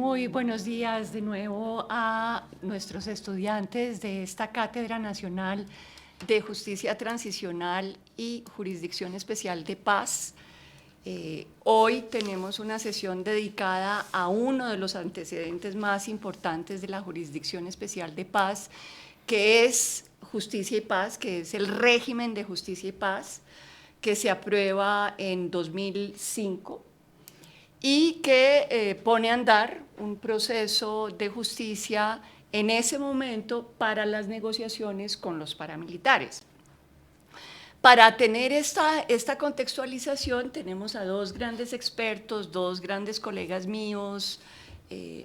Muy buenos días de nuevo a nuestros estudiantes de esta Cátedra Nacional de Justicia Transicional y Jurisdicción Especial de Paz. Hoy tenemos una sesión dedicada a uno de los antecedentes más importantes de la Jurisdicción Especial de Paz, que es Justicia y Paz, que es el régimen de Justicia y Paz, que se aprueba en 2005 y que pone a andar un proceso de justicia en ese momento para las negociaciones con los paramilitares. Para tener esta contextualización tenemos a dos grandes expertos, dos grandes colegas míos,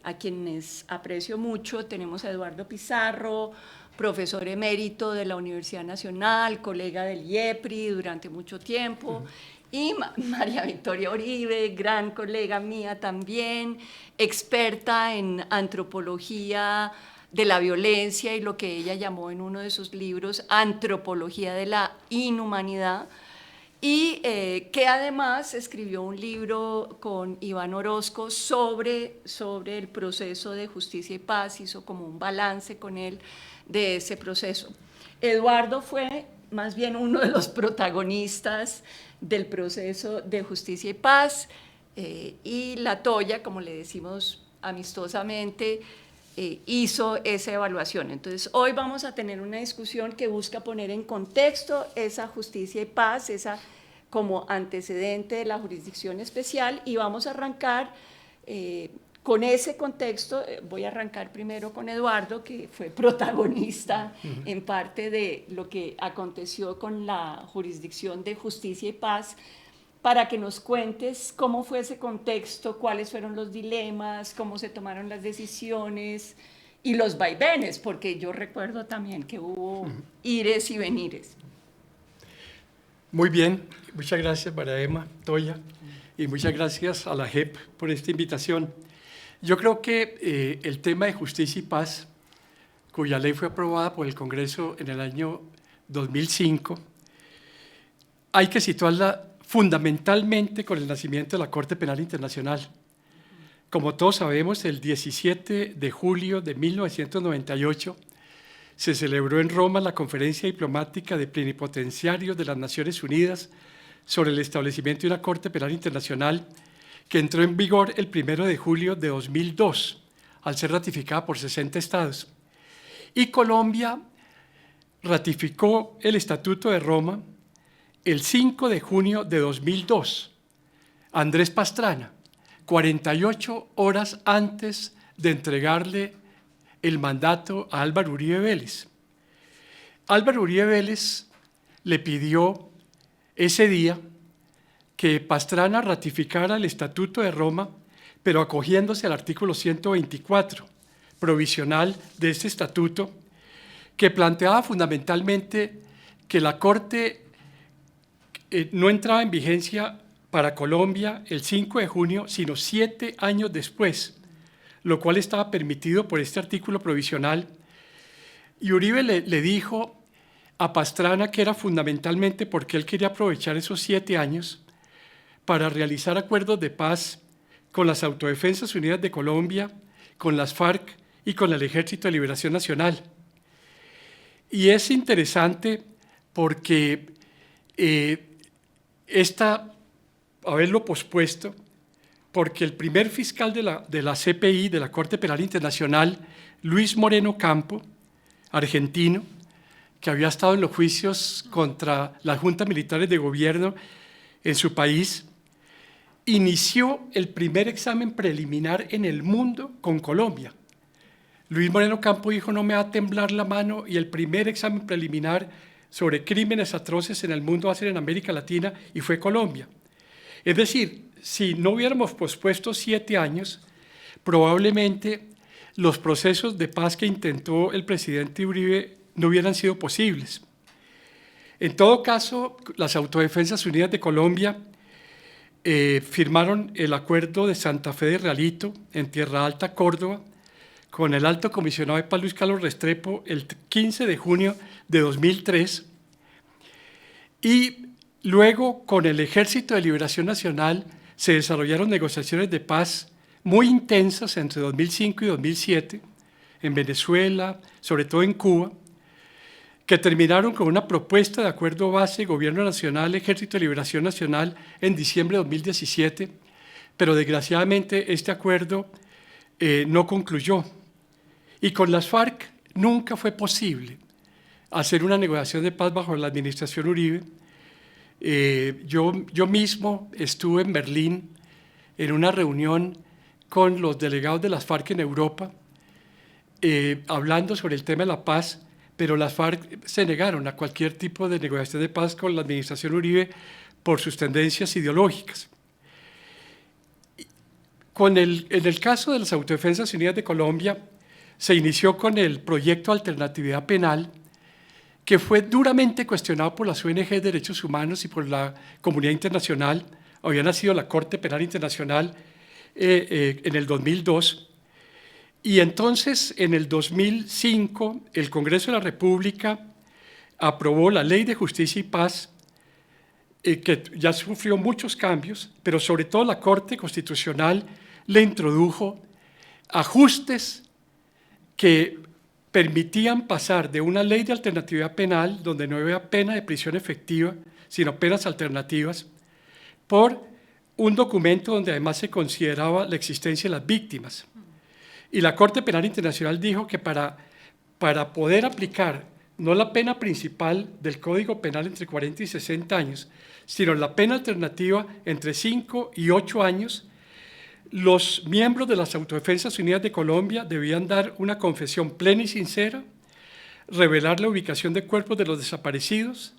a quienes aprecio mucho. Tenemos a Eduardo Pizarro, profesor emérito de la Universidad Nacional, colega del IEPRI durante mucho tiempo, y María Victoria Uribe, gran colega mía también, experta en antropología de la violencia y lo que ella llamó en uno de sus libros Antropología de la Inhumanidad, y que además escribió un libro con Iván Orozco sobre el proceso de justicia y paz, hizo como un balance con él de ese proceso. Eduardo fue más bien uno de los protagonistas del proceso de justicia y paz, y la Toya, como le decimos amistosamente, hizo esa evaluación. Entonces, hoy vamos a tener una discusión que busca poner en contexto esa justicia y paz, esa como antecedente de la jurisdicción especial, y vamos a arrancar con ese contexto. Voy a arrancar primero con Eduardo, que fue protagonista en parte de lo que aconteció con la jurisdicción de justicia y paz, para que nos cuentes cómo fue ese contexto, cuáles fueron los dilemas, cómo se tomaron las decisiones y los vaivenes, porque yo recuerdo también que hubo ires y venires. Muy bien, muchas gracias María Emma, Toya, y muchas gracias a la JEP por esta invitación. Yo creo que el tema de justicia y paz, cuya ley fue aprobada por el Congreso en el año 2005, hay que situarla fundamentalmente con el nacimiento de la Corte Penal Internacional. Como todos sabemos, el 17 de julio de 1998 se celebró en Roma la Conferencia Diplomática de Plenipotenciarios de las Naciones Unidas sobre el establecimiento de una Corte Penal Internacional, que entró en vigor el 1 de julio de 2002, al ser ratificada por 60 estados. Y Colombia ratificó el Estatuto de Roma el 5 de junio de 2002, Andrés Pastrana, 48 horas antes de entregarle el mandato a Álvaro Uribe Vélez. Álvaro Uribe Vélez le pidió ese día que Pastrana ratificara el Estatuto de Roma, pero acogiéndose al artículo 124, provisional de este estatuto, que planteaba fundamentalmente que la Corte no entraba en vigencia para Colombia el 5 de junio, sino 7 años después, lo cual estaba permitido por este artículo provisional. Y Uribe le dijo a Pastrana que era fundamentalmente porque él quería aprovechar esos 7 años para realizar acuerdos de paz con las Autodefensas Unidas de Colombia, con las FARC y con el Ejército de Liberación Nacional. Y es interesante porque haberlo pospuesto, porque el primer fiscal de la CPI, de la Corte Penal Internacional, Luis Moreno Campo, argentino, que había estado en los juicios contra las juntas militares de gobierno en su país, inició el primer examen preliminar en el mundo con Colombia. Luis Moreno Campo dijo: no me va a temblar la mano, y el primer examen preliminar sobre crímenes atroces en el mundo va a ser en América Latina, y fue Colombia. Es decir, si no hubiéramos pospuesto 7 años, probablemente los procesos de paz que intentó el presidente Uribe no hubieran sido posibles. En todo caso, las Autodefensas Unidas de Colombia firmaron el Acuerdo de Santa Fe de Realito en Tierra Alta, Córdoba, con el Alto Comisionado de Paz Luis Carlos Restrepo el 15 de junio de 2003, y luego con el Ejército de Liberación Nacional se desarrollaron negociaciones de paz muy intensas entre 2005 y 2007 en Venezuela, sobre todo en Cuba, que terminaron con una propuesta de acuerdo base Gobierno Nacional, Ejército de Liberación Nacional en diciembre de 2017, pero desgraciadamente este acuerdo no concluyó. Y con las FARC nunca fue posible hacer una negociación de paz bajo la administración Uribe. Yo mismo estuve en Berlín en una reunión con los delegados de las FARC en Europa, hablando sobre el tema de la paz, pero las FARC se negaron a cualquier tipo de negociación de paz con la administración Uribe por sus tendencias ideológicas. En el caso de las Autodefensas Unidas de Colombia, se inició con el proyecto Alternatividad Penal, que fue duramente cuestionado por las ONG de Derechos Humanos y por la comunidad internacional. Había nacido la Corte Penal Internacional en el 2002, y entonces en el 2005 el Congreso de la República aprobó la Ley de Justicia y Paz, que ya sufrió muchos cambios, pero sobre todo la Corte Constitucional le introdujo ajustes que permitían pasar de una ley de alternatividad penal, donde no había pena de prisión efectiva, sino penas alternativas, por un documento donde además se consideraba la existencia de las víctimas. Y la Corte Penal Internacional dijo que para poder aplicar no la pena principal del Código Penal entre 40 y 60 años, sino la pena alternativa entre 5 y 8 años, los miembros de las Autodefensas Unidas de Colombia debían dar una confesión plena y sincera, revelar la ubicación de cuerpos de los desaparecidos,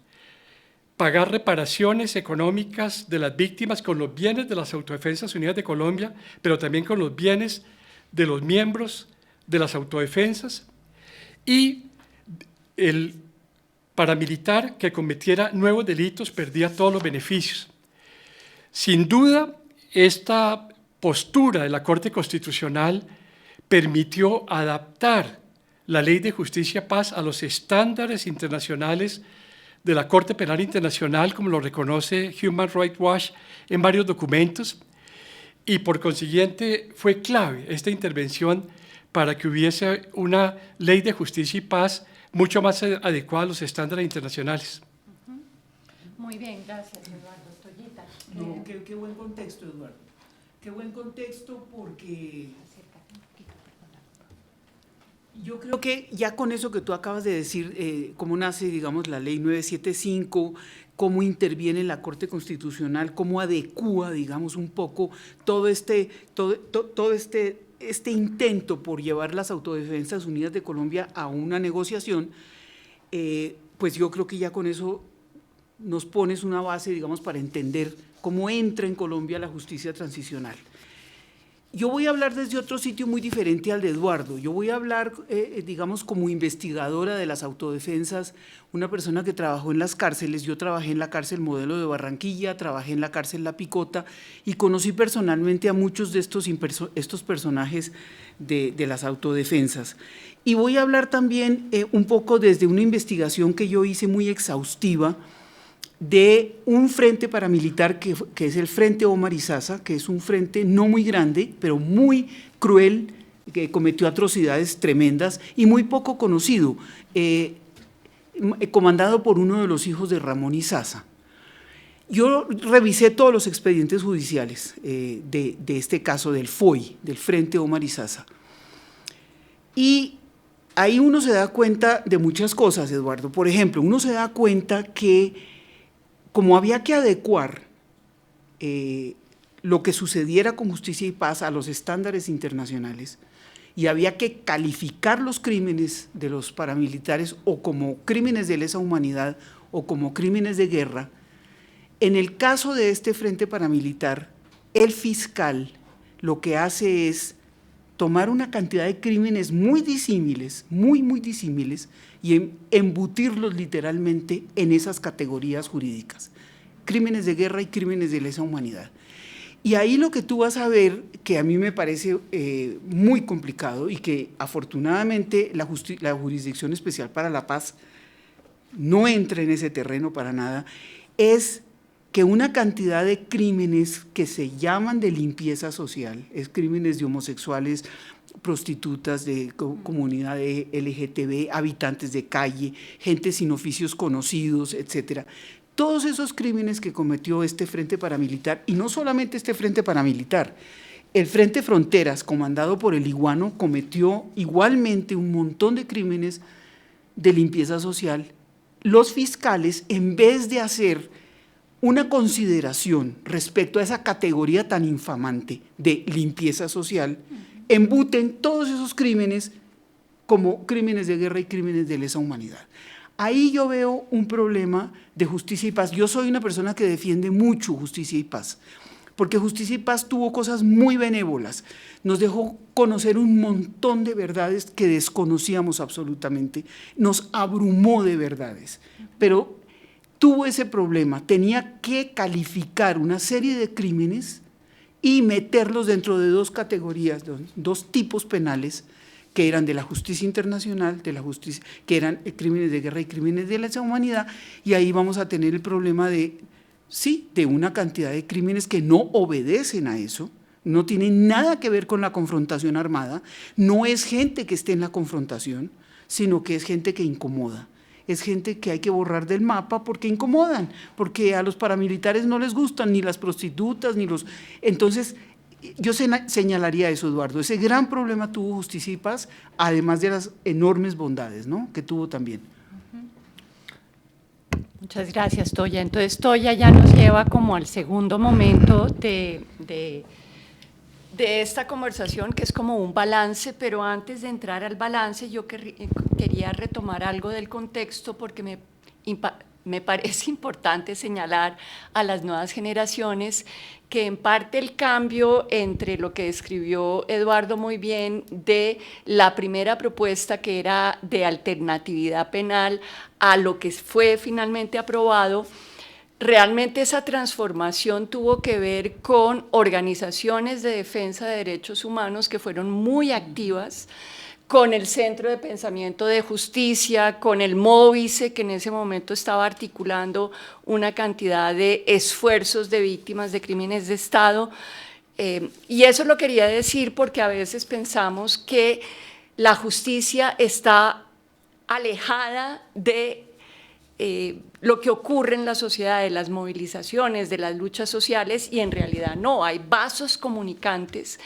pagar reparaciones económicas de las víctimas con los bienes de las Autodefensas Unidas de Colombia, pero también con los bienes de los miembros de las autodefensas, y el paramilitar que cometiera nuevos delitos perdía todos los beneficios. Sin duda, esta postura de la Corte Constitucional permitió adaptar la Ley de Justicia y Paz a los estándares internacionales de la Corte Penal Internacional, como lo reconoce Human Rights Watch en varios documentos, y por consiguiente fue clave esta intervención para que hubiese una Ley de Justicia y Paz mucho más adecuada a los estándares internacionales. Muy bien, gracias, Eduardo. Toyita. No, qué buen contexto, Eduardo. Qué buen contexto, porque yo creo que ya con eso que tú acabas de decir, cómo nace, digamos, la Ley 975, cómo interviene la Corte Constitucional, cómo adecúa, digamos, un poco todo este intento por llevar las Autodefensas Unidas de Colombia a una negociación, pues yo creo que ya con eso nos pones una base, digamos, para entender cómo entra en Colombia la justicia transicional. Yo voy a hablar desde otro sitio muy diferente al de Eduardo. Yo voy a hablar, digamos, como investigadora de las autodefensas, una persona que trabajó en las cárceles. Yo trabajé en la cárcel Modelo de Barranquilla, trabajé en la cárcel La Picota y conocí personalmente a muchos de estos personajes de las autodefensas. Y voy a hablar también un poco desde una investigación que yo hice muy exhaustiva de un frente paramilitar que es el Frente Omar Izaza, que es un frente no muy grande, pero muy cruel, que cometió atrocidades tremendas y muy poco conocido, comandado por uno de los hijos de Ramón Izaza. Yo revisé todos los expedientes judiciales de este caso del FOI, del Frente Omar Izaza, y ahí uno se da cuenta de muchas cosas, Eduardo. Por ejemplo, uno se da cuenta que como había que adecuar lo que sucediera con Justicia y Paz a los estándares internacionales y había que calificar los crímenes de los paramilitares o como crímenes de lesa humanidad o como crímenes de guerra, en el caso de este frente paramilitar, el fiscal lo que hace es tomar una cantidad de crímenes muy disímiles, muy disímiles, y embutirlos literalmente en esas categorías jurídicas, crímenes de guerra y crímenes de lesa humanidad. Y ahí lo que tú vas a ver, que a mí me parece muy complicado y que afortunadamente la Jurisdicción Especial para la Paz no entra en ese terreno para nada, es que una cantidad de crímenes que se llaman de limpieza social, es crímenes de homosexuales, prostitutas, de comunidad de LGTB, habitantes de calle, gente sin oficios conocidos, etcétera. Todos esos crímenes que cometió este Frente Paramilitar, y no solamente este Frente Paramilitar, el Frente Fronteras, comandado por el Iguano, cometió igualmente un montón de crímenes de limpieza social. Los fiscales, en vez de hacer una consideración respecto a esa categoría tan infamante de limpieza social, embuten todos esos crímenes como crímenes de guerra y crímenes de lesa humanidad. Ahí yo veo un problema de justicia y paz. Yo soy una persona que defiende mucho justicia y paz, porque Justicia y Paz tuvo cosas muy benévolas, nos dejó conocer un montón de verdades que desconocíamos absolutamente, nos abrumó de verdades, pero tuvo ese problema, tenía que calificar una serie de crímenes y meterlos dentro de dos categorías, dos tipos penales, que eran de la justicia internacional, que eran crímenes de guerra y crímenes de lesa humanidad, y ahí vamos a tener el problema de una cantidad de crímenes que no obedecen a eso, no tienen nada que ver con la confrontación armada, no es gente que esté en la confrontación, sino que es gente que incomoda, es gente que hay que borrar del mapa porque incomodan, porque a los paramilitares no les gustan ni las prostitutas, ni los… Entonces, yo señalaría eso, Eduardo, ese gran problema tuvo Justicia y Paz, además de las enormes bondades, ¿no?, que tuvo también. Muchas gracias, Toya. Entonces, Toya ya nos lleva como al segundo momento de esta conversación, que es como un balance, pero antes de entrar al balance, yo quería retomar algo del contexto, porque me parece importante señalar a las nuevas generaciones que en parte el cambio entre lo que describió Eduardo muy bien de la primera propuesta, que era de alternatividad penal, a lo que fue finalmente aprobado, realmente esa transformación tuvo que ver con organizaciones de defensa de derechos humanos que fueron muy activas, con el Centro de Pensamiento de Justicia, con el Móvice, que en ese momento estaba articulando una cantidad de esfuerzos de víctimas de crímenes de Estado. Y eso lo quería decir porque a veces pensamos que la justicia está alejada de lo que ocurre en la sociedad, de las movilizaciones, de las luchas sociales, y en realidad no, hay vasos comunicantes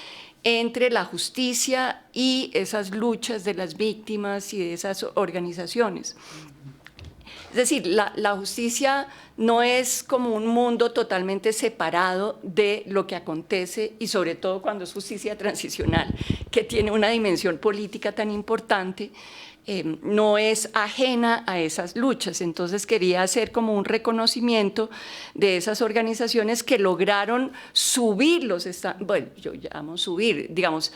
entre la justicia y esas luchas de las víctimas y de esas organizaciones. Es decir, la justicia no es como un mundo totalmente separado de lo que acontece, y sobre todo cuando es justicia transicional, que tiene una dimensión política tan importante, no es ajena a esas luchas. Entonces quería hacer como un reconocimiento de esas organizaciones que lograron subir los estándares, bueno, yo llamo subir, digamos,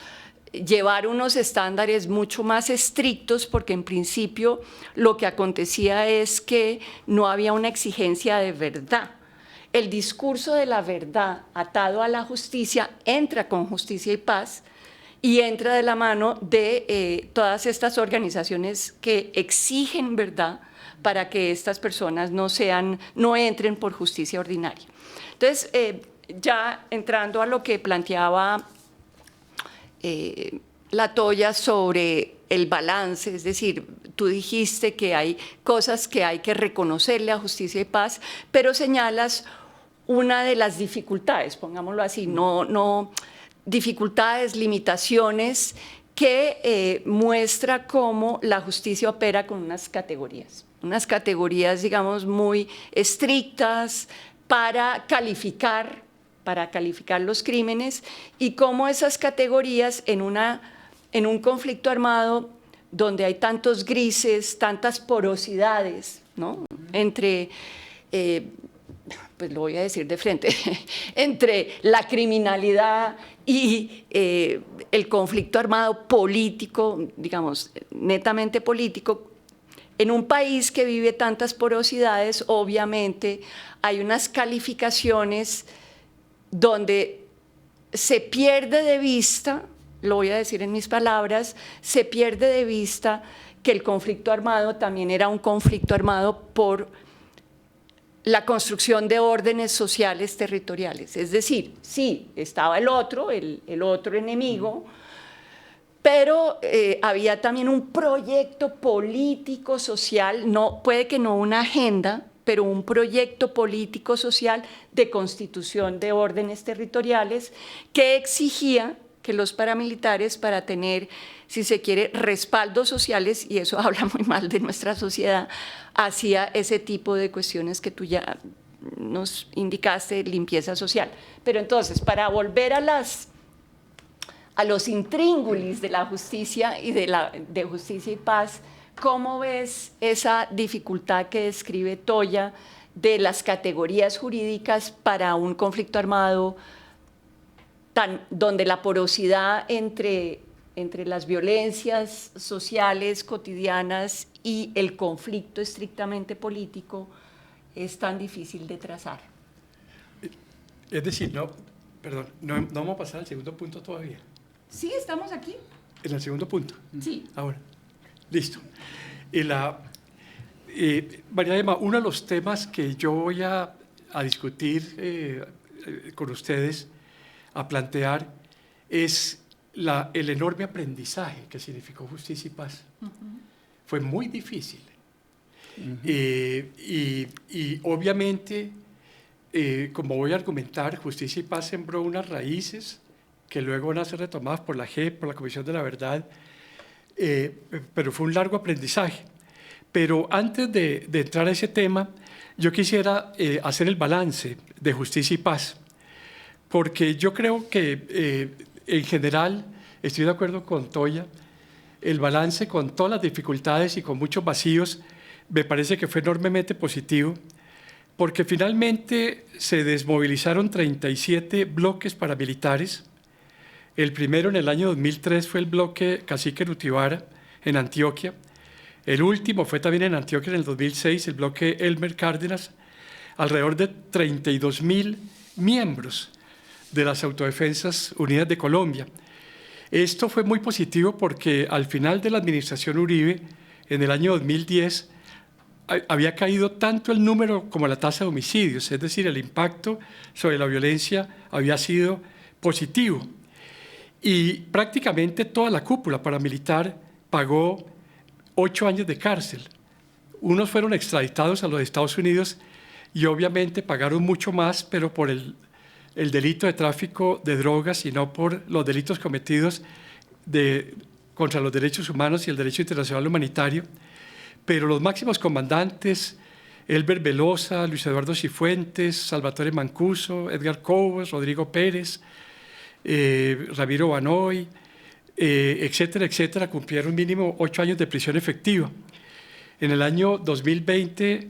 llevar unos estándares mucho más estrictos, porque en principio lo que acontecía es que no había una exigencia de verdad. El discurso de la verdad atado a la justicia entra con Justicia y Paz, y entra de la mano de todas estas organizaciones que exigen verdad para que estas personas no entren por justicia ordinaria. Entonces, ya entrando a lo que planteaba la Toya sobre el balance, es decir, tú dijiste que hay cosas que hay que reconocerle a Justicia y Paz, pero señalas una de las dificultades, pongámoslo así, dificultades, limitaciones, que muestra cómo la justicia opera con unas categorías, digamos, muy estrictas para calificar los crímenes, y cómo esas categorías en un conflicto armado donde hay tantos grises, tantas porosidades, ¿no?, entre… pues lo voy a decir de frente, entre la criminalidad y el conflicto armado político, digamos, netamente político, en un país que vive tantas porosidades, obviamente hay unas calificaciones donde se pierde de vista, lo voy a decir en mis palabras, se pierde de vista que el conflicto armado también era un conflicto armado por la construcción de órdenes sociales territoriales. Es decir, sí, estaba el otro enemigo, pero había también un proyecto político social, puede que no una agenda, pero un proyecto político social de constitución de órdenes territoriales que exigía que los paramilitares, para tener, si se quiere, respaldos sociales, y eso habla muy mal de nuestra sociedad, hacía ese tipo de cuestiones que tú ya nos indicaste, limpieza social. Pero entonces, para volver a los intríngulis de la justicia y de justicia y paz, ¿cómo ves esa dificultad que describe Toya de las categorías jurídicas para un conflicto armado donde la porosidad entre las violencias sociales cotidianas y el conflicto estrictamente político es tan difícil de trazar? Es decir, no vamos a pasar al segundo punto todavía. Sí, estamos aquí. En el segundo punto. Sí. Ahora, listo. María Emma, uno de los temas que yo voy a discutir con ustedes, a plantear, es el enorme aprendizaje que significó Justicia y Paz. Fue muy difícil. Y obviamente, como voy a argumentar, Justicia y Paz sembró unas raíces que luego van a ser retomadas por la JEP, por la Comisión de la Verdad, pero fue un largo aprendizaje. Pero antes de entrar a ese tema, yo quisiera hacer el balance de Justicia y Paz, porque yo creo que en general, estoy de acuerdo con Toya, el balance con todas las dificultades y con muchos vacíos me parece que fue enormemente positivo, porque finalmente se desmovilizaron 37 bloques paramilitares. El primero, en el año 2003, fue el bloque Cacique Nutibara, en Antioquia. El último fue también en Antioquia en el 2006, el bloque Elmer Cárdenas. Alrededor de 32.000 miembros de las Autodefensas Unidas de Colombia. Esto fue muy positivo porque al final de la administración Uribe, en el año 2010, había caído tanto el número como la tasa de homicidios, es decir, el impacto sobre la violencia había sido positivo. Y prácticamente toda la cúpula paramilitar pagó 8 años de cárcel. Unos fueron extraditados a los Estados Unidos y obviamente pagaron mucho más, pero por el delito de tráfico de drogas y no por los delitos cometidos contra los derechos humanos y el derecho internacional humanitario. Pero los máximos comandantes, Elber Velosa, Luis Eduardo Cifuentes, Salvatore Mancuso, Edgar Cobos, Rodrigo Pérez, Ramiro Banoy, etcétera, etcétera, cumplieron mínimo 8 años de prisión efectiva. En el año 2020,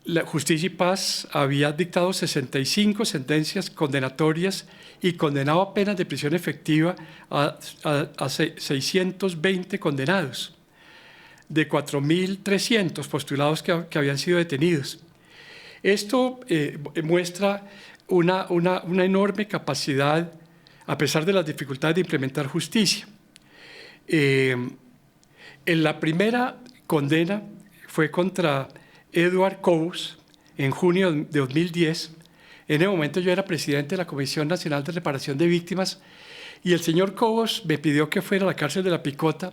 la Justicia y Paz había dictado 65 sentencias condenatorias y condenado a penas de prisión efectiva a 620 condenados, de 4.300 postulados que habían sido detenidos. Esto muestra una enorme capacidad, a pesar de las dificultades de implementar justicia. En la primera condena fue contra Edward Cobos en junio de 2010. En ese momento yo era presidente de la Comisión Nacional de Reparación de Víctimas y el señor Cobos me pidió que fuera a la cárcel de La Picota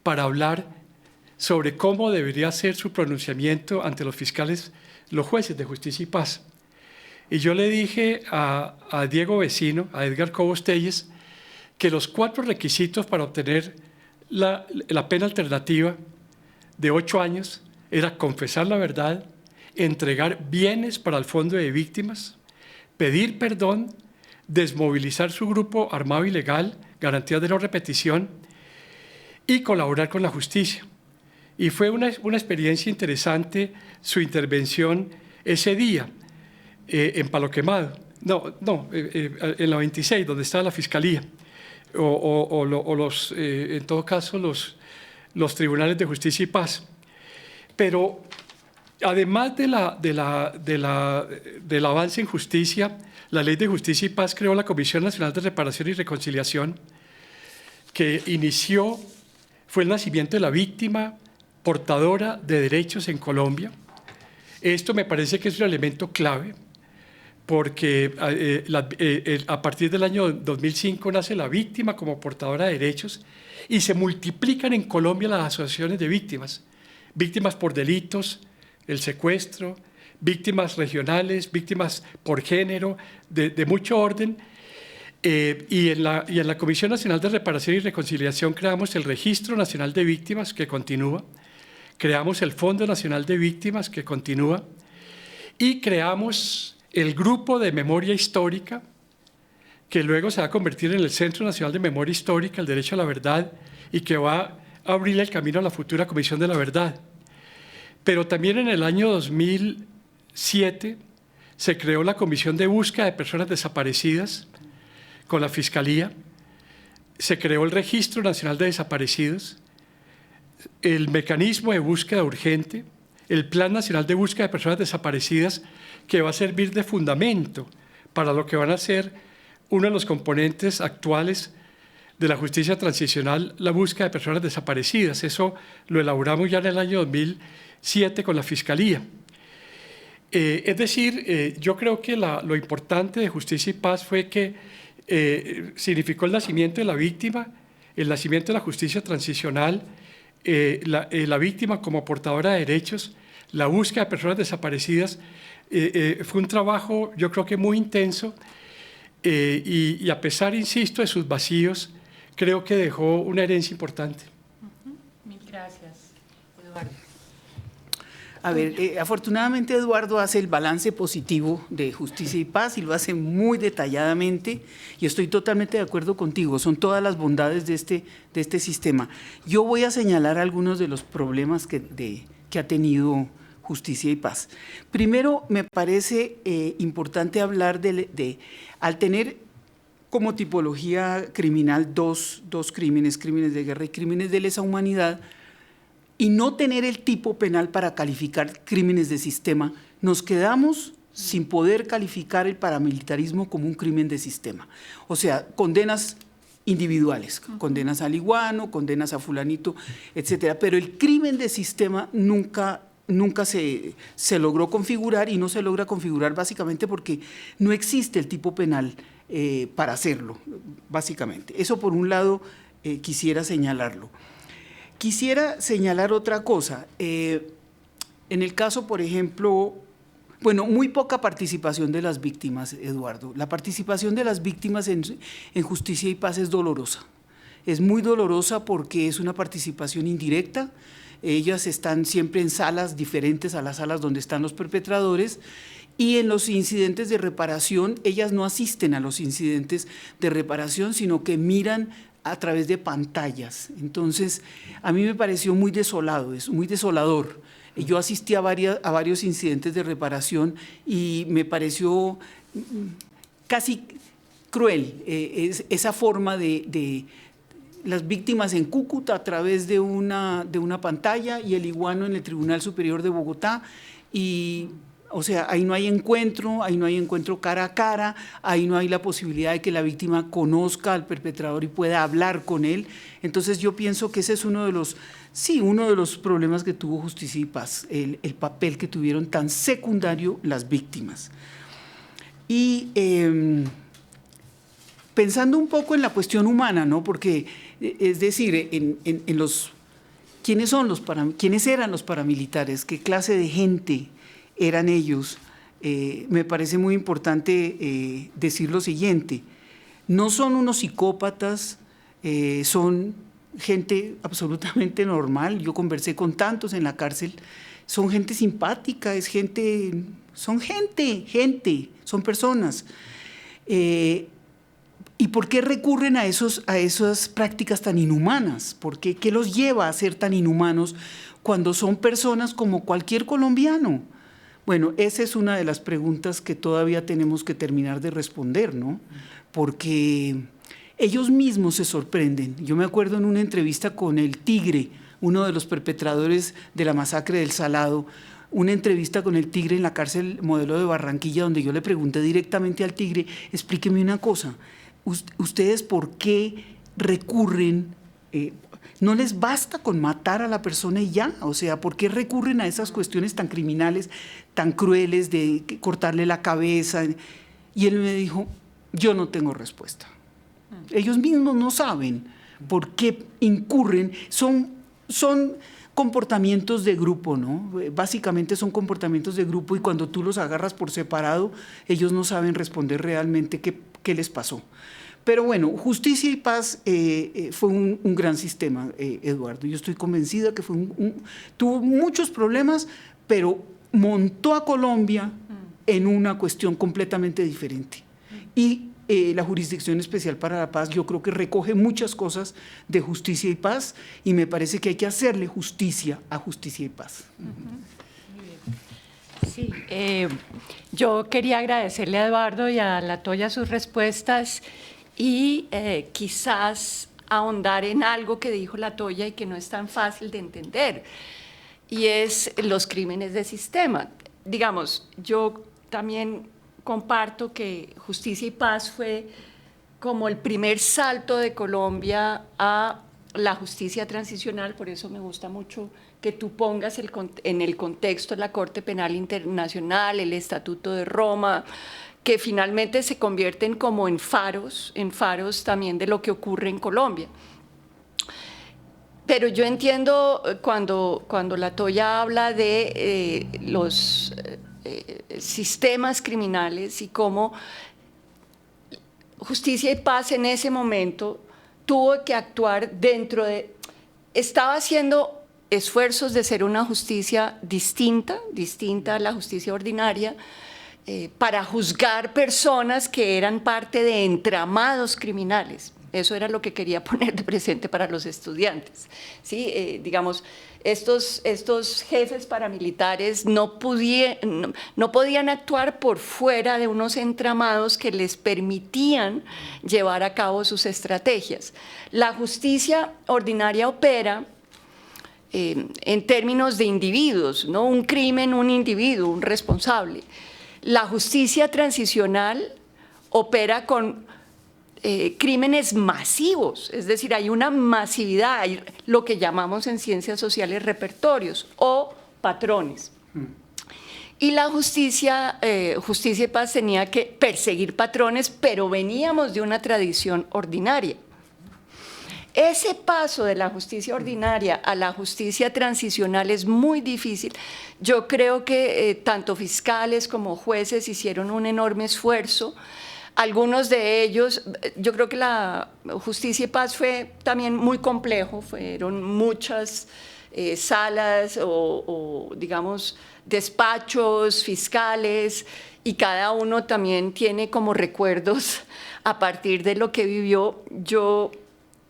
para hablar sobre cómo debería ser su pronunciamiento ante los fiscales, los jueces de Justicia y Paz. Y yo le dije a Diego Vecino, a Edgar Cobos Telles, que los 4 requisitos para obtener la pena alternativa de 8 años era confesar la verdad, entregar bienes para el fondo de víctimas, pedir perdón, desmovilizar su grupo armado ilegal, garantías de no repetición y colaborar con la justicia. Y fue una experiencia interesante su intervención ese día en Palo Quemado, en la 26, donde estaba la Fiscalía, en todo caso los tribunales de Justicia y Paz. Pero además del avance en justicia, la Ley de Justicia y Paz creó la Comisión Nacional de Reparación y Reconciliación, que fue el nacimiento de la víctima portadora de derechos en Colombia. Esto me parece que es un elemento clave porque a partir del año 2005 nace la víctima como portadora de derechos y se multiplican en Colombia las asociaciones de víctimas, víctimas por delitos, el secuestro, víctimas regionales, víctimas por género, de mucho orden. Y en la Comisión Nacional de Reparación y Reconciliación creamos el Registro Nacional de Víctimas, que continúa, creamos el Fondo Nacional de Víctimas, que continúa, y creamos el Grupo de Memoria Histórica, que luego se va a convertir en el Centro Nacional de Memoria Histórica, el Derecho a la Verdad, y que va a abrir el camino a la futura Comisión de la Verdad. Pero también en el año 2007 se creó la Comisión de Búsqueda de Personas Desaparecidas con la Fiscalía, se creó el Registro Nacional de Desaparecidos, el Mecanismo de Búsqueda Urgente, el Plan Nacional de Búsqueda de Personas Desaparecidas, que va a servir de fundamento para lo que van a ser uno de los componentes actuales de la justicia transicional, la búsqueda de personas desaparecidas. Eso lo elaboramos ya en el año 2007 con la Fiscalía. Es decir, yo creo que lo importante de Justicia y Paz fue que significó el nacimiento de la víctima, el nacimiento de la justicia transicional, la víctima como portadora de derechos, la búsqueda de personas desaparecidas. Fue un trabajo, yo creo que muy intenso, y a pesar, insisto, de sus vacíos, creo que dejó una herencia importante. Mil gracias, Eduardo. A ver, afortunadamente Eduardo hace el balance positivo de Justicia y Paz y lo hace muy detalladamente y estoy totalmente de acuerdo contigo, son todas las bondades de este sistema. Yo voy a señalar algunos de los problemas que ha tenido Justicia y Paz. Primero, me parece importante hablar al tener como tipología criminal dos crímenes, crímenes de guerra y crímenes de lesa humanidad, y no tener el tipo penal para calificar crímenes de sistema, nos quedamos sin poder calificar el paramilitarismo como un crimen de sistema. O sea, condenas individuales, condenas a Liguano, condenas a fulanito, etcétera, pero el crimen de sistema nunca se logró configurar y no se logra configurar básicamente porque no existe el tipo penal para hacerlo, básicamente. Eso por un lado quisiera señalarlo. Quisiera señalar otra cosa. En el caso, por ejemplo, bueno, muy poca participación de las víctimas, Eduardo. La participación de las víctimas en Justicia y Paz es dolorosa. Es muy dolorosa porque es una participación indirecta. Ellas están siempre en salas diferentes a las salas donde están los perpetradores y en los incidentes de reparación, ellas no asisten a los incidentes de reparación, sino que miran a través de pantallas. Entonces, a mí me pareció muy desolado, es muy desolador. Yo asistí a varios incidentes de reparación y me pareció casi cruel esa forma de las víctimas en Cúcuta a través de una pantalla y el Liguano en el Tribunal Superior de Bogotá y o sea, ahí no hay encuentro cara a cara, ahí no hay la posibilidad de que la víctima conozca al perpetrador y pueda hablar con él. Entonces yo pienso que ese es uno de los problemas que tuvo Justicia y Paz, el papel que tuvieron tan secundario las víctimas. Y pensando un poco en la cuestión humana, ¿no? Porque, es decir, ¿quiénes eran los paramilitares? ¿Qué clase de gente eran ellos? Me parece muy importante decir lo siguiente: no son unos psicópatas, son gente absolutamente normal. Yo conversé con tantos en la cárcel, son gente simpática, son personas. ¿Y por qué recurren a esas prácticas tan inhumanas? ¿Qué los lleva a ser tan inhumanos cuando son personas como cualquier colombiano? Bueno, esa es una de las preguntas que todavía tenemos que terminar de responder, ¿no? Porque ellos mismos se sorprenden. Yo me acuerdo en una entrevista con el Tigre, uno de los perpetradores de la masacre del Salado, una entrevista con el Tigre en la cárcel Modelo de Barranquilla, donde yo le pregunté directamente al Tigre, explíqueme una cosa, ¿ustedes por qué recurren ¿no les basta con matar a la persona y ya? O sea, ¿por qué recurren a esas cuestiones tan criminales, tan crueles de cortarle la cabeza? Y él me dijo, yo no tengo respuesta. Ellos mismos no saben por qué incurren, son comportamientos de grupo, ¿no? Básicamente son comportamientos de grupo y cuando tú los agarras por separado, ellos no saben responder realmente qué les pasó. Pero bueno, Justicia y Paz fue un gran sistema, Eduardo. Yo estoy convencida que tuvo muchos problemas, pero montó a Colombia en una cuestión completamente diferente. Y la Jurisdicción Especial para la Paz yo creo que recoge muchas cosas de Justicia y Paz y me parece que hay que hacerle justicia a Justicia y Paz. Sí, yo quería agradecerle a Eduardo y a la Toya sus respuestas y quizás ahondar en algo que dijo la Toya y que no es tan fácil de entender, y es los crímenes de sistema. Digamos, yo también comparto que Justicia y Paz fue como el primer salto de Colombia a la justicia transicional, por eso me gusta mucho que tú pongas en el contexto la Corte Penal Internacional, el Estatuto de Roma, que finalmente se convierten como en faros también de lo que ocurre en Colombia. Pero yo entiendo cuando la Toya habla de los sistemas criminales y cómo Justicia y Paz en ese momento tuvo que actuar estaba haciendo esfuerzos de ser una justicia distinta a la justicia ordinaria, para juzgar personas que eran parte de entramados criminales. Eso era lo que quería poner de presente para los estudiantes. ¿Sí? Digamos, estos jefes paramilitares no podían actuar por fuera de unos entramados que les permitían llevar a cabo sus estrategias. La justicia ordinaria opera en términos de individuos, ¿no? Un crimen, un individuo, un responsable. La justicia transicional opera con crímenes masivos, es decir, hay una masividad, hay lo que llamamos en ciencias sociales repertorios o patrones. Y la Justicia y Paz tenía que perseguir patrones, pero veníamos de una tradición ordinaria. Ese paso de la justicia ordinaria a la justicia transicional es muy difícil. Yo creo que tanto fiscales como jueces hicieron un enorme esfuerzo. Algunos de ellos, yo creo que la Justicia y Paz fue también muy complejo, fueron muchas salas o digamos despachos fiscales y cada uno también tiene como recuerdos a partir de lo que vivió. Yo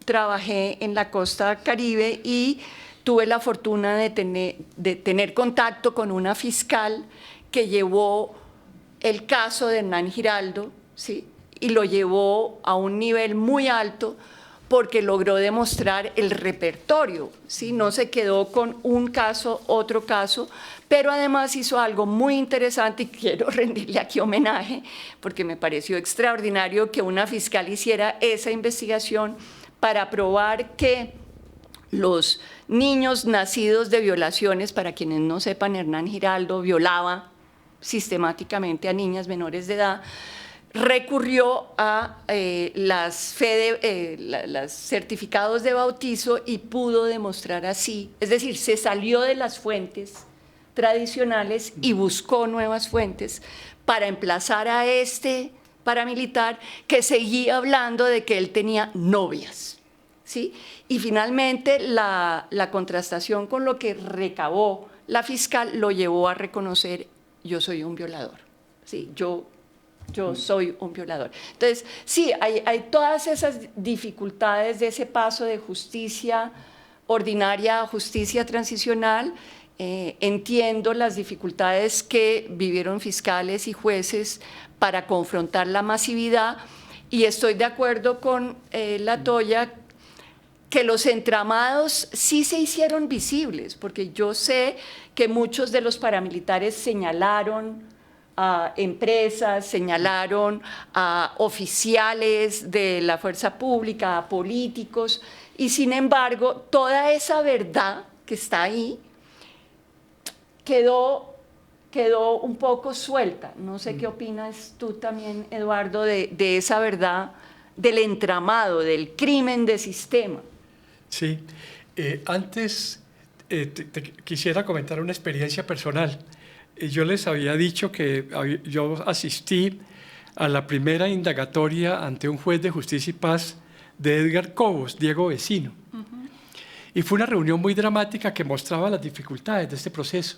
trabajé en la costa Caribe y tuve la fortuna de tener contacto con una fiscal que llevó el caso de Hernán Giraldo, ¿sí? Y lo llevó a un nivel muy alto porque logró demostrar el repertorio, ¿sí? No se quedó con un caso, otro caso, pero además hizo algo muy interesante y quiero rendirle aquí homenaje porque me pareció extraordinario que una fiscal hiciera esa investigación para probar que los niños nacidos de violaciones, para quienes no sepan, Hernán Giraldo violaba sistemáticamente a niñas menores de edad, recurrió a los certificados de bautizo y pudo demostrar así, es decir, se salió de las fuentes tradicionales y buscó nuevas fuentes para emplazar a este paramilitar que seguía hablando de que él tenía novias, ¿sí? Y finalmente la contrastación con lo que recabó la fiscal lo llevó a reconocer: yo soy un violador, ¿sí? Yo soy un violador. Entonces, sí, hay todas esas dificultades de ese paso de justicia ordinaria a justicia transicional. Entiendo las dificultades que vivieron fiscales y jueces para confrontar la masividad y estoy de acuerdo con la Toya que los entramados sí se hicieron visibles, porque yo sé que muchos de los paramilitares señalaron a empresas, señalaron a oficiales de la fuerza pública, a políticos, y sin embargo, toda esa verdad que está ahí quedó un poco suelta. No sé qué opinas tú también, Eduardo, de esa verdad, del entramado, del crimen de sistema. Sí, antes te quisiera comentar una experiencia personal. Yo les había dicho que yo asistí a la primera indagatoria ante un juez de justicia y paz de Edgar Cobos, Diego Vecino. Y fue una reunión muy dramática que mostraba las dificultades de este proceso,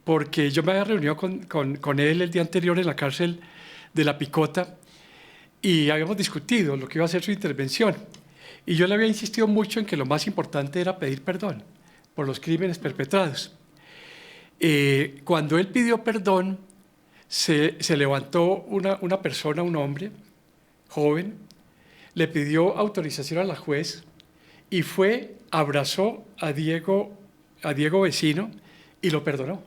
porque yo me había reunido con él el día anterior en la cárcel de La Picota y habíamos discutido lo que iba a ser su intervención. Y yo le había insistido mucho en que lo más importante era pedir perdón por los crímenes perpetrados. Cuando él pidió perdón, se levantó una persona, un hombre joven, le pidió autorización a la juez y abrazó a Diego Vecino y lo perdonó.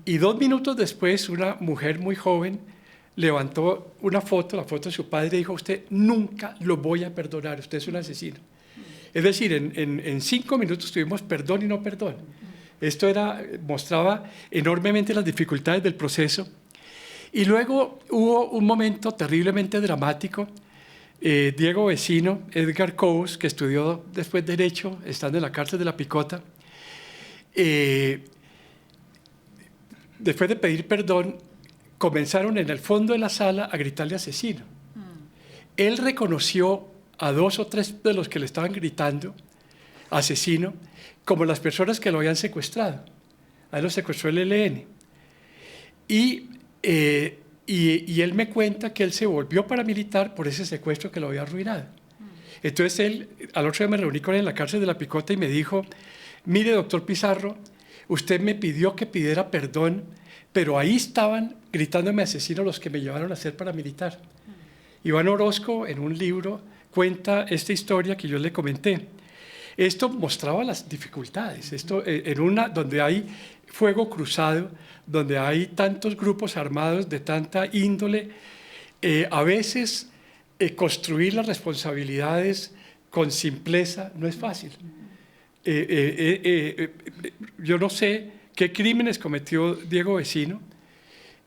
Y 2 minutos después, una mujer muy joven levantó una foto, la foto de su padre, y dijo: usted nunca lo voy a perdonar, usted es un asesino. Es decir, en 5 minutos tuvimos perdón y no perdón. Esto mostraba enormemente las dificultades del proceso. Y luego hubo un momento terriblemente dramático. Diego Vecino, Edgar Cobos, que estudió después Derecho, estando en la cárcel de La Picota, después de pedir perdón, comenzaron en el fondo de la sala a gritarle asesino. Él reconoció a 2 o 3 de los que le estaban gritando asesino como las personas que lo habían secuestrado. A él lo secuestró el ELN. Y él me cuenta que él se volvió paramilitar por ese secuestro que lo había arruinado. Entonces al otro día me reuní con él en la cárcel de La Picota y me dijo: mire, doctor Pizarro, usted me pidió que pidiera perdón, pero ahí estaban gritándome asesino los que me llevaron a ser paramilitar. Iván Orozco, en un libro, cuenta esta historia que yo le comenté. Esto mostraba las dificultades. Donde hay fuego cruzado, donde hay tantos grupos armados de tanta índole, a veces construir las responsabilidades con simpleza no es fácil. Yo no sé qué crímenes cometió Diego Vecino,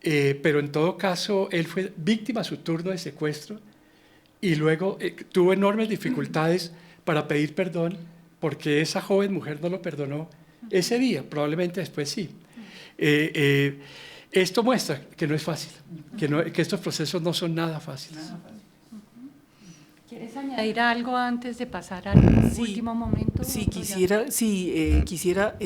pero en todo caso él fue víctima a su turno de secuestro y luego tuvo enormes dificultades para pedir perdón, porque esa joven mujer no lo perdonó ese día, probablemente después sí. Esto muestra que no es fácil, que estos procesos no son nada fáciles. ¿Quieres añadir algo antes de pasar al último momento? Sí, quisiera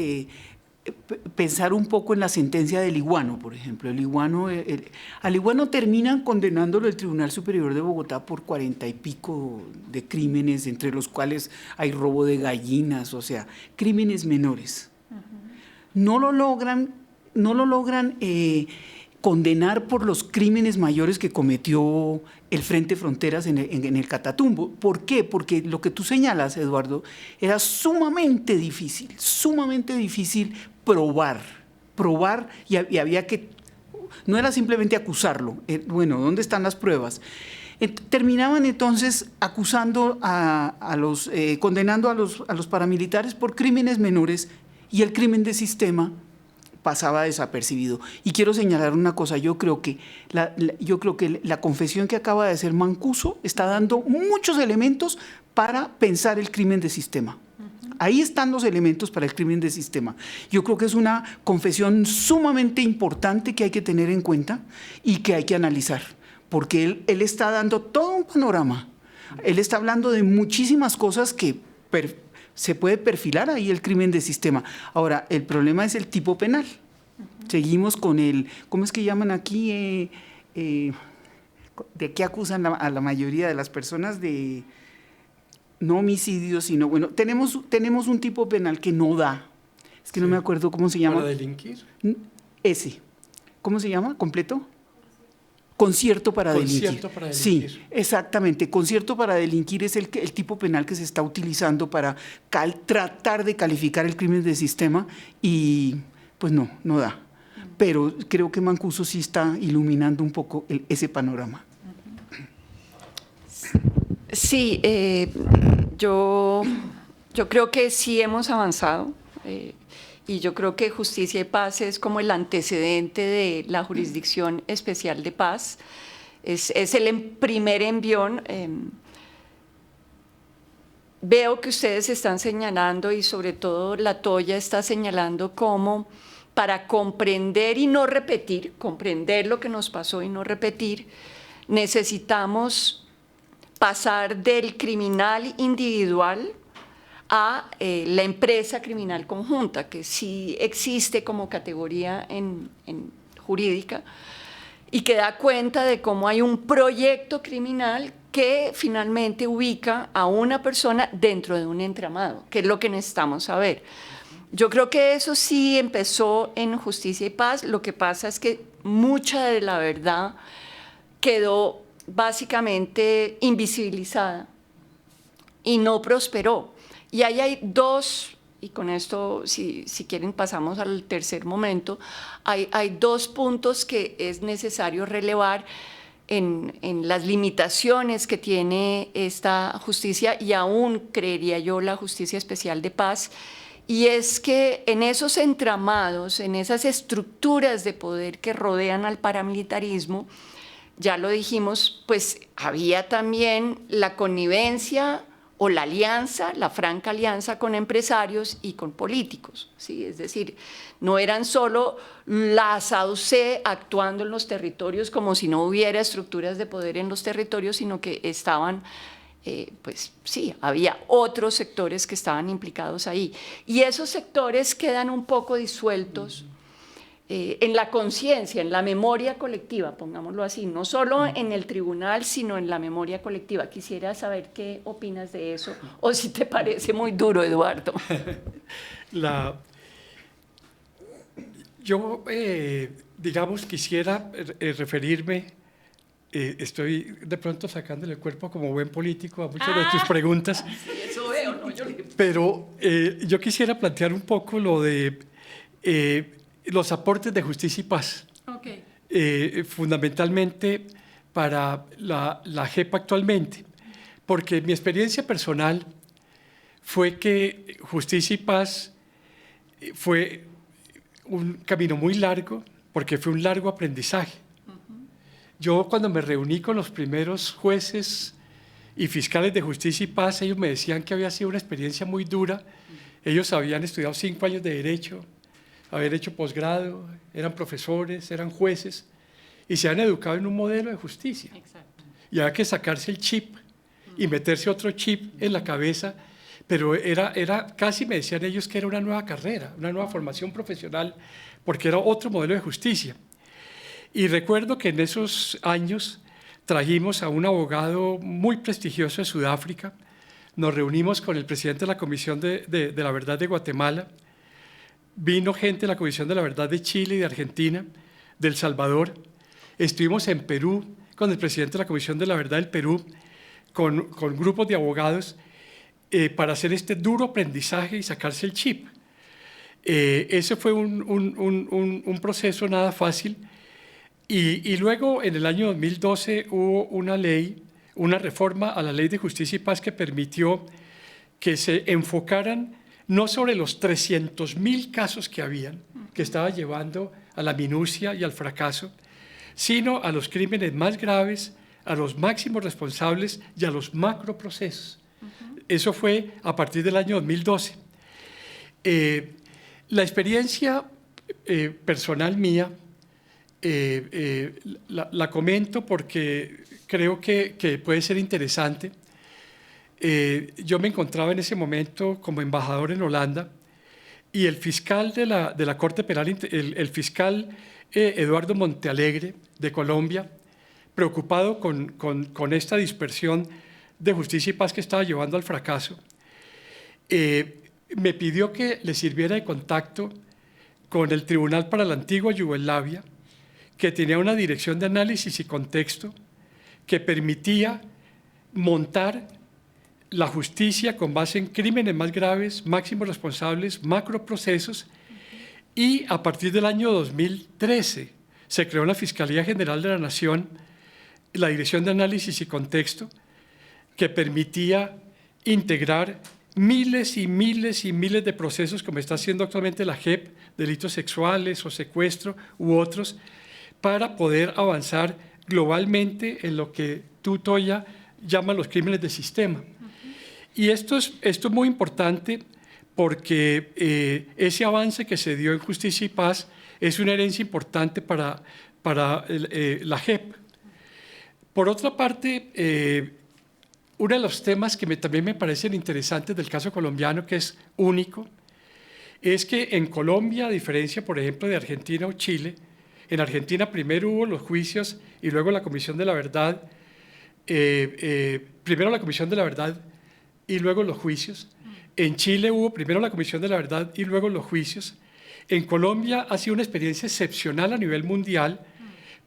pensar un poco en la sentencia del Iguano, por ejemplo. Al Iguano terminan condenándolo el Tribunal Superior de Bogotá por 40 y pico de crímenes, entre los cuales hay robo de gallinas, o sea, crímenes menores. No lo logran condenar por los crímenes mayores que cometió el Frente Fronteras en el Catatumbo. ¿Por qué? Porque lo que tú señalas, Eduardo, era sumamente difícil probar y había que, no era simplemente acusarlo, bueno, ¿dónde están las pruebas? Terminaban entonces acusando condenando a los paramilitares por crímenes menores y el crimen de sistema pasaba desapercibido. Y quiero señalar una cosa: yo creo que la confesión que acaba de hacer Mancuso está dando muchos elementos para pensar el crimen de sistema. Ahí están los elementos para el crimen de sistema. Yo creo que es una confesión sumamente importante que hay que tener en cuenta y que hay que analizar, porque él está dando todo un panorama. Él está hablando de muchísimas cosas que se puede perfilar ahí el crimen de sistema. Ahora, el problema es el tipo penal. Seguimos con ¿cómo es que llaman aquí? ¿De qué acusan a la mayoría de las personas? De no homicidios, sino, bueno, tenemos un tipo penal que no da. Es que no me acuerdo cómo se llama. ¿Para delinquir? Ese. ¿Cómo se llama? ¿Completo? Concierto para delinquir. Concierto para delinquir. Sí, exactamente. Concierto para delinquir es el tipo penal que se está utilizando para tratar de calificar el crimen de sistema y pues no da. pero creo que Mancuso sí está iluminando un poco ese panorama. Sí, yo creo que sí hemos avanzado y yo creo que Justicia y Paz es como el antecedente de la Jurisdicción Especial de Paz. Es el primer envión. Veo que ustedes están señalando, y sobre todo la Toya está señalando, cómo para comprender y no repetir, comprender lo que nos pasó y no repetir, necesitamos pasar del criminal individual a la empresa criminal conjunta, que sí existe como categoría en jurídica, y que da cuenta de cómo hay un proyecto criminal que finalmente ubica a una persona dentro de un entramado, que es lo que necesitamos saber. Yo creo que eso sí empezó en Justicia y Paz. Lo que pasa es que mucha de la verdad quedó básicamente invisibilizada y no prosperó. Y ahí hay dos, y con esto, si quieren, pasamos al tercer momento, hay dos puntos que es necesario relevar en las limitaciones que tiene esta justicia, y aún creería yo la Justicia Especial de Paz, y es que en esos entramados, en esas estructuras de poder que rodean al paramilitarismo, ya lo dijimos, pues había también la connivencia o la alianza, la franca alianza con empresarios y con políticos, ¿sí? Es decir, no eran solo las AUC actuando en los territorios como si no hubiera estructuras de poder en los territorios, sino que estaban, pues sí, había otros sectores que estaban implicados ahí. Y esos sectores quedan un poco disueltos en la conciencia, en la memoria colectiva, pongámoslo así, no solo en el tribunal, sino en la memoria colectiva. Quisiera saber qué opinas de eso, o si te parece muy duro, Eduardo. Yo, digamos, quisiera referirme, estoy de pronto sacándole el cuerpo como buen político a muchas de tus preguntas, Sí, eso veo, ¿no? pero yo quisiera plantear un poco lo de los aportes de Justicia y Paz, fundamentalmente para la JEP actualmente, porque mi experiencia personal fue que Justicia y Paz fue un camino muy largo, porque fue un largo aprendizaje. Yo, cuando me reuní con los primeros jueces y fiscales de Justicia y Paz, ellos me decían que había sido una experiencia muy dura. Ellos habían estudiado 5 años de Derecho, habían hecho posgrado, eran profesores, eran jueces, y se han educado en un modelo de justicia. Exacto. Y había que sacarse el chip y meterse otro chip en la cabeza, pero era casi, me decían ellos, que era una nueva carrera, una nueva formación profesional, porque era otro modelo de justicia. Y recuerdo que en esos años trajimos a un abogado muy prestigioso de Sudáfrica, nos reunimos con el presidente de la Comisión de la Verdad de Guatemala, vino gente de la Comisión de la Verdad de Chile y de Argentina, de El Salvador, estuvimos en Perú con el presidente de la Comisión de la Verdad del Perú, con grupos de abogados, para hacer este duro aprendizaje y sacarse el chip. Ese fue un proceso nada fácil, y luego en el año 2012 hubo una ley, una reforma a la Ley de Justicia y Paz que permitió que se enfocaran no sobre los 300.000 casos que habían, que estaba llevando a la minucia y al fracaso, sino a los crímenes más graves, a los máximos responsables y a los macroprocesos. Eso fue a partir del año 2012. La experiencia personal mía la comento porque creo que puede ser interesante. Yo me encontraba en ese momento como embajador en Holanda, y el fiscal de la Corte Penal, el fiscal Eduardo Montealegre de Colombia, preocupado con esta dispersión de Justicia y Paz que estaba llevando al fracaso, me pidió que le sirviera de contacto con el Tribunal para la Antigua Yugoslavia, que tenía una dirección de análisis y contexto que permitía montar la justicia con base en crímenes más graves, máximos responsables, macroprocesos, Y a partir del año 2013 se creó la Fiscalía General de la Nación, la Dirección de Análisis y Contexto, que permitía integrar miles y miles y miles de procesos, como está haciendo actualmente la JEP, delitos sexuales o secuestro u otros, para poder avanzar globalmente en lo que tú, Toya, llamas los crímenes de sistema. Y esto es muy importante porque ese avance que se dio en Justicia y Paz es una herencia importante para la JEP. Por otra parte, uno de los temas que también me parecen interesantes del caso colombiano, que es único, es que en Colombia, a diferencia, por ejemplo, de Argentina o Chile, en Argentina primero hubo los juicios y luego la Comisión de la Verdad, primero la Comisión de la Verdad y luego los juicios. En Chile hubo primero la Comisión de la Verdad y luego los juicios. En Colombia ha sido una experiencia excepcional a nivel mundial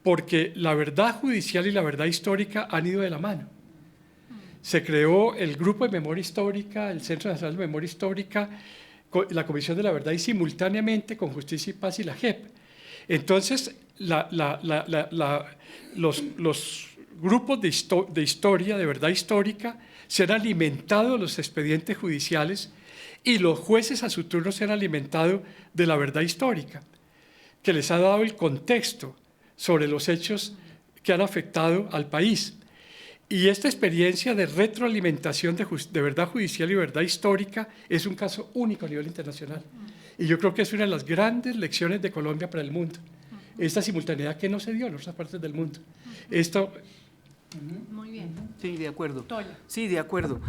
porque la verdad judicial y la verdad histórica han ido de la mano. Se creó el Grupo de Memoria Histórica, el Centro Nacional de Memoria Histórica, la Comisión de la Verdad y simultáneamente con Justicia y Paz y la JEP. Entonces, los grupos de historia, de verdad histórica, se han alimentado de los expedientes judiciales y los jueces a su turno se han alimentado de la verdad histórica, que les ha dado el contexto sobre los hechos que han afectado al país. Y esta experiencia de retroalimentación de verdad judicial y verdad histórica es un caso único a nivel internacional. Y yo creo que es una de las grandes lecciones de Colombia para el mundo. Esta simultaneidad que no se dio en otras partes del mundo. Esto... Muy bien. Sí, de acuerdo. Toya. Sí, de acuerdo.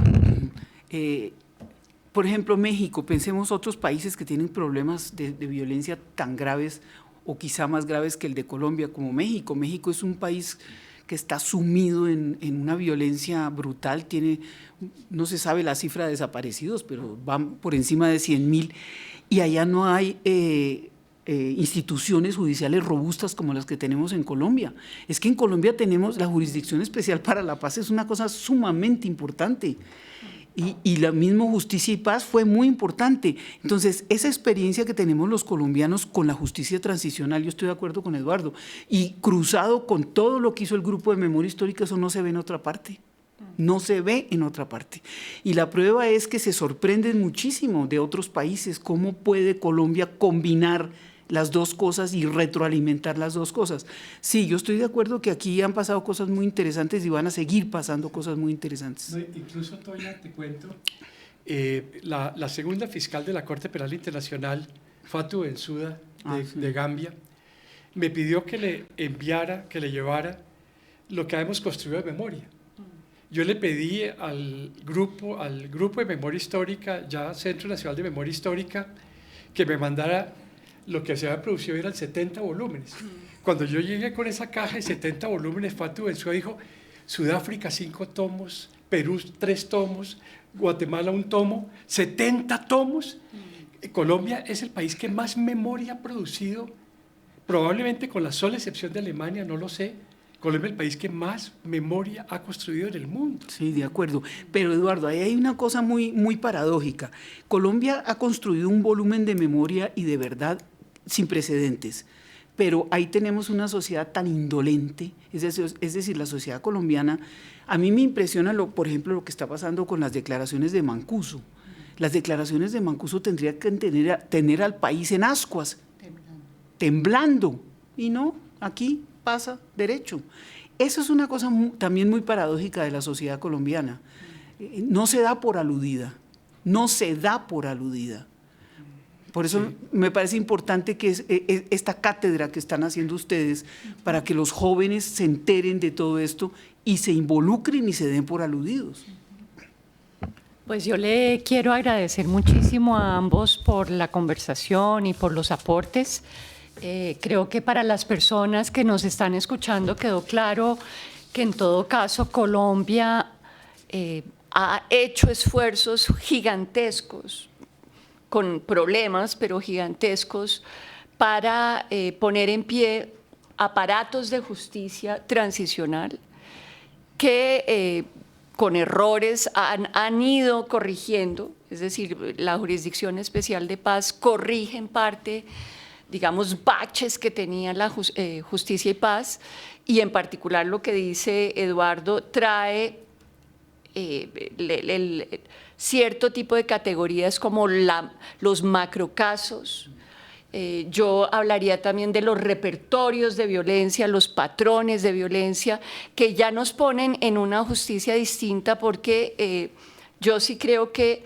Por ejemplo, México, pensemos otros países que tienen problemas de violencia tan graves o quizá más graves que el de Colombia, como México. México es un país que está sumido en una violencia brutal, no se sabe la cifra de desaparecidos, pero van por encima de 100,000, y allá no hay instituciones judiciales robustas como las que tenemos en Colombia. Es que en Colombia tenemos la Jurisdicción Especial para la Paz, es una cosa sumamente importante. Y la misma Justicia y Paz fue muy importante. Entonces, esa experiencia que tenemos los colombianos con la justicia transicional, yo estoy de acuerdo con Eduardo, y cruzado con todo lo que hizo el Grupo de Memoria Histórica, eso no se ve en otra parte. No se ve en otra parte. Y la prueba es que se sorprenden muchísimo de otros países cómo puede Colombia combinar las dos cosas y retroalimentar las dos cosas. Sí, yo estoy de acuerdo que aquí han pasado cosas muy interesantes y van a seguir pasando cosas muy interesantes. No, incluso, Toya, te cuento, la segunda fiscal de la Corte Penal Internacional, Fatou Bensouda, de Gambia, me pidió que le enviara, que le llevara lo que hemos construido de memoria. Yo le pedí al grupo de memoria histórica, ya Centro Nacional de Memoria Histórica, que me mandara lo que se había producido, eran 70 volúmenes. Cuando yo llegué con esa caja de 70 volúmenes, Fatou Bensouda dijo, Sudáfrica 5 tomos, Perú 3 tomos, Guatemala 1 tomo, 70 tomos. Colombia es el país que más memoria ha producido, probablemente con la sola excepción de Alemania, no lo sé. Colombia es el país que más memoria ha construido en el mundo. Sí, de acuerdo. Pero, Eduardo, ahí hay una cosa muy, muy paradójica. Colombia ha construido un volumen de memoria y de verdad sin precedentes, pero ahí tenemos una sociedad tan indolente, es decir, la sociedad colombiana. A mí me impresiona, por ejemplo, lo que está pasando con las declaraciones de Mancuso. Las declaraciones de Mancuso tendrían que tener al país en ascuas, temblando, y no, aquí pasa derecho. Eso es una cosa también muy paradójica de la sociedad colombiana. No se da por aludida, no se da por aludida. Por eso sí, me parece importante que esta cátedra que están haciendo ustedes para que los jóvenes se enteren de todo esto y se involucren y se den por aludidos. Pues yo le quiero agradecer muchísimo a ambos por la conversación y por los aportes. Creo que para las personas que nos están escuchando quedó claro que en todo caso Colombia ha hecho esfuerzos gigantescos, con problemas, pero gigantescos, para poner en pie aparatos de justicia transicional que con errores han ido corrigiendo, es decir, la Jurisdicción Especial de Paz corrige en parte digamos, baches que tenía la Justicia y Paz, y en particular lo que dice Eduardo trae cierto tipo de categorías como los macrocasos. Yo hablaría también de los repertorios de violencia, los patrones de violencia, que ya nos ponen en una justicia distinta, porque yo sí creo que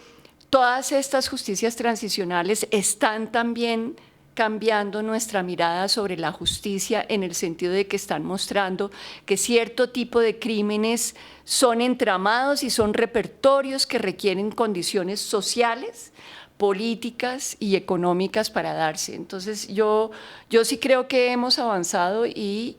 todas estas justicias transicionales están también cambiando nuestra mirada sobre la justicia, en el sentido de que están mostrando que cierto tipo de crímenes son entramados y son repertorios que requieren condiciones sociales, políticas y económicas para darse. Entonces yo sí creo que hemos avanzado, y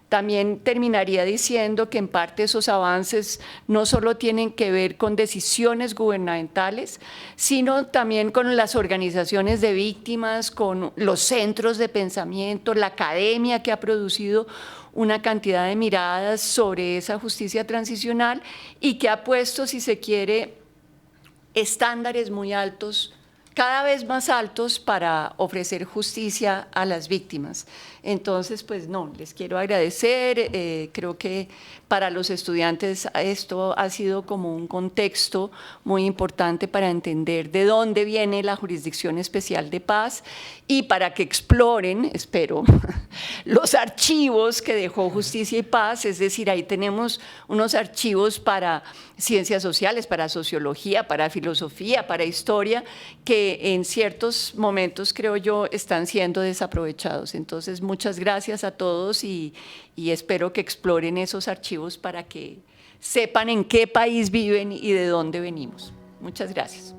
también terminaría diciendo que en parte esos avances no solo tienen que ver con decisiones gubernamentales, sino también con las organizaciones de víctimas, con los centros de pensamiento, la academia, que ha producido una cantidad de miradas sobre esa justicia transicional y que ha puesto, si se quiere, estándares muy altos, cada vez más altos, para ofrecer justicia a las víctimas. Entonces, pues no, les quiero agradecer. Creo que para los estudiantes esto ha sido como un contexto muy importante para entender de dónde viene la Jurisdicción Especial de Paz, y para que exploren, espero, los archivos que dejó Justicia y Paz. Es decir, ahí tenemos unos archivos para ciencias sociales, para sociología, para filosofía, para historia, que en ciertos momentos, creo yo, están siendo desaprovechados. Entonces, muchas gracias a todos, y espero que exploren esos archivos para que sepan en qué país viven y de dónde venimos. Muchas gracias.